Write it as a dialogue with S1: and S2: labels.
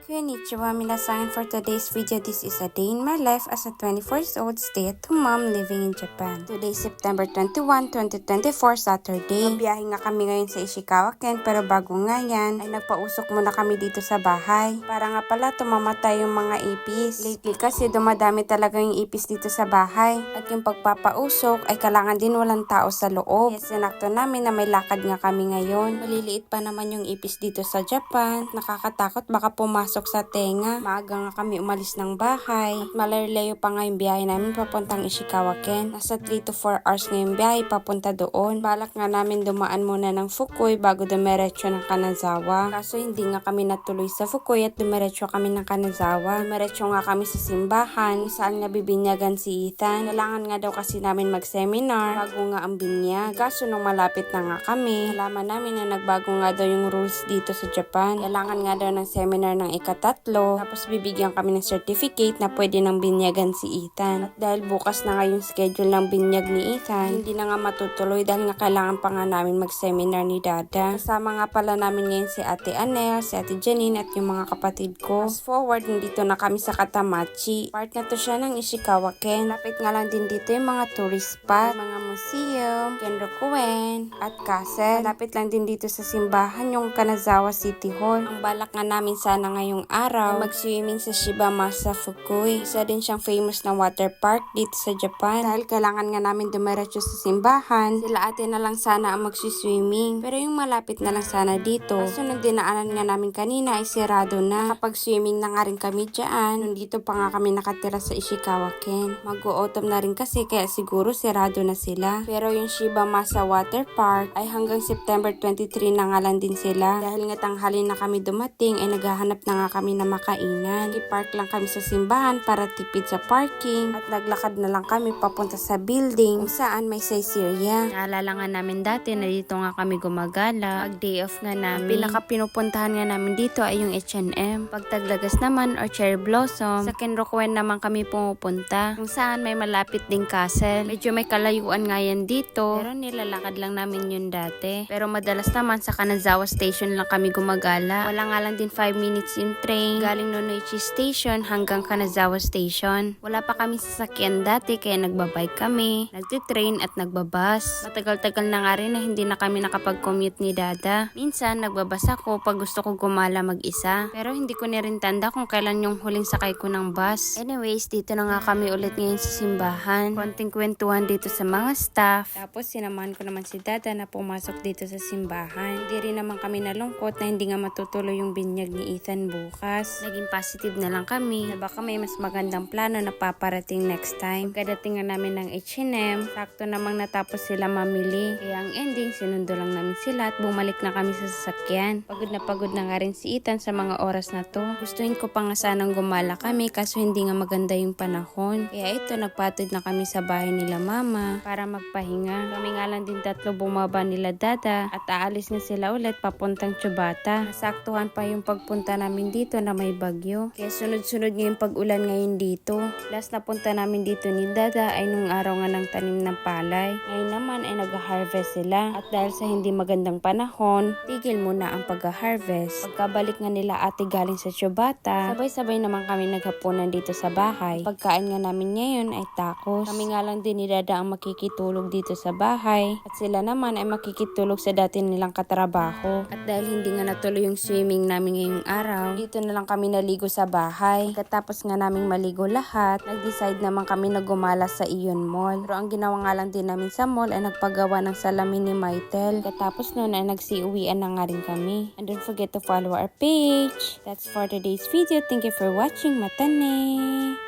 S1: Konnichiwa minasan. For today's video, this is a day in my life as a 24-year-old stay-at-home mom living in Japan. Today is September 21, 2024, Saturday. Mabiyahe nga kami ngayon sa Ishikawa, Ken, pero bago nga yan, ay nagpausok muna kami dito sa bahay. Para nga pala tumamatay yung mga ipis. Lately kasi dumadami talaga yung ipis dito sa bahay. At yung pagpapausok ay kailangan din walang tao sa loob. Yes, sinakto namin na may lakad nga kami ngayon. Maliliit pa naman yung ipis dito sa Japan. Nakakatakot baka pumasok sa tenga. Maaga nga kami umalis ng bahay. At malayo pa nga yung biyahe namin papuntang Ishikawa, Ken. Nasa 3 to 4 hours nga yung biyahe papunta doon. Balak nga namin dumaan muna ng Fukui bago dumiretso ng Kanazawa. Kaso hindi nga kami natuloy sa Fukui at dumiretso kami ng Kanazawa. Dumiretso nga kami sa simbahan saan nabibinyagan si Ethan. Kailangan nga daw kasi namin mag-seminar bago nga ang binyag. Kaso nung malapit na nga kami, nalaman namin na nagbago nga daw yung rules dito sa Japan. Kailangan nga daw ng seminar ng ikatatlo, tapos bibigyan kami ng certificate na pwede nang binyagan si Ethan. At dahil bukas na nga yung schedule ng binyag ni Ethan, hindi na nga matutuloy dahil nga kailangan pa nga namin mag-seminar ni Dada. Kasama nga pala namin ngayon si Ate Anel, si Ate Janine at yung mga kapatid ko. Fast forward, nandito na kami sa Katamachi. Part na to siya ng Ishikawa, Ken. Lapit nga lang din dito yung mga tourist spot, mga museum, Kenrokuen, at castle. Lapit lang din dito sa simbahan yung Kanazawa City Hall. Ang balak nga namin sana ngayong araw mag-swimming sa Shibamasa Fukui. Isa din siyang famous na water park dito sa Japan. Dahil kailangan nga namin dumiretso sa simbahan, sila ate na lang sana ang mag-swimming. Pero yung malapit na lang sana dito. Kaso nung dinaanan nga namin kanina ay sirado na. Nakapag-swimming na nga rin kami dyan. Nandito pa nga kami nakatira sa Ishikawa, Ken. Mag-autumn na rin kasi kaya siguro sirado na sila. Pero yung Shibamasa Water Park ay hanggang September 23 na nga lang din sila. Dahil nga tanghali na kami dumating ay naghahanap na nga kami na makainan. I-park lang kami sa simbahan para tipid sa parking at naglakad na lang kami papunta sa building kung saan may Saizeriya. Naalala nga namin dati na dito nga kami gumagala. Pag day off nga namin, pinaka pinupuntahan nga namin dito ay yung H&M. Pag Taglagas naman or Cherry Blossom, sa Kenrokuen naman kami pumupunta kung saan may malapit ding castle. Medyo may kalayuan nga yan dito pero nilalakad lang namin yun dati. Pero madalas naman sa Kanazawa Station lang kami gumagala. Wala nga lang din 5 minutes yung train galing Nonoichi Station hanggang Kanazawa Station. Wala pa kami sasakyan dati kaya nagbabike kami, nagtitrain at nagbabus. Matagal-tagal na nga rin na hindi na kami nakapag-commute ni Dada. Minsan nagbabas ako pag gusto ko gumala mag-isa. Pero hindi ko na rin tanda kung kailan yung huling sakay ko ng bus. Anyways, dito na nga kami ulit ngayon sa simbahan. Konting kwentuhan dito sa mga staff. Tapos sinamahan ko naman si Dada na pumasok dito sa simbahan. Hindi rin naman kami nalungkot na hindi nga matutuloy yung binyag ni Ethan bukas. Naging positive na lang kami na baka may mas magandang plano na paparating next time. Pagkadating nga namin ng H&M, sakto namang natapos sila mamili. Kaya ang ending, sinundo lang namin sila at bumalik na kami sa sasakyan. Pagod na nga rin si Ethan sa mga oras na to. Gustuhin ko pa nga sanang gumala kami kaso hindi nga maganda yung panahon. Kaya ito, nagpatid na kami sa bahay nila mama para magpahinga. Kami nga lang din tatlo bumaba nila Dada at aalis nga sila ulit papuntang Chubata. Nasaktuhan pa yung pagpunta namin dito na may bagyo. Kaya sunod-sunod nga yung pag-ulan ngayon dito. Last na punta namin dito ni Dada ay nung araw nga ng tanim ng palay. Ngayon naman ay nag-harvest sila. At dahil sa hindi magandang panahon, tigil muna ang pag-harvest. Pagkabalik nga nila ate galing sa Chubata, sabay-sabay naman kami naghapunan dito sa bahay. Pagkain nga namin ngayon ay tacos. Kami nga lang din ni Dada ang makikitulog dito sa bahay. At sila naman ay makikitulog sa dati nilang katrabaho. At dahil hindi nga natuloy yung swimming namin ngayong araw, dito na lang kami naligo sa bahay. Pagkatapos nga naming maligo lahat, nag-decide naman kami na gumala sa Ion Mall. Pero ang ginawa nga lang din namin sa mall ay nagpagawa ng salamin ni Maitel. Pagkatapos nun ay nagsiuwian na nga rin kami. And don't forget to follow our page. That's for today's video. Thank you for watching. Matane!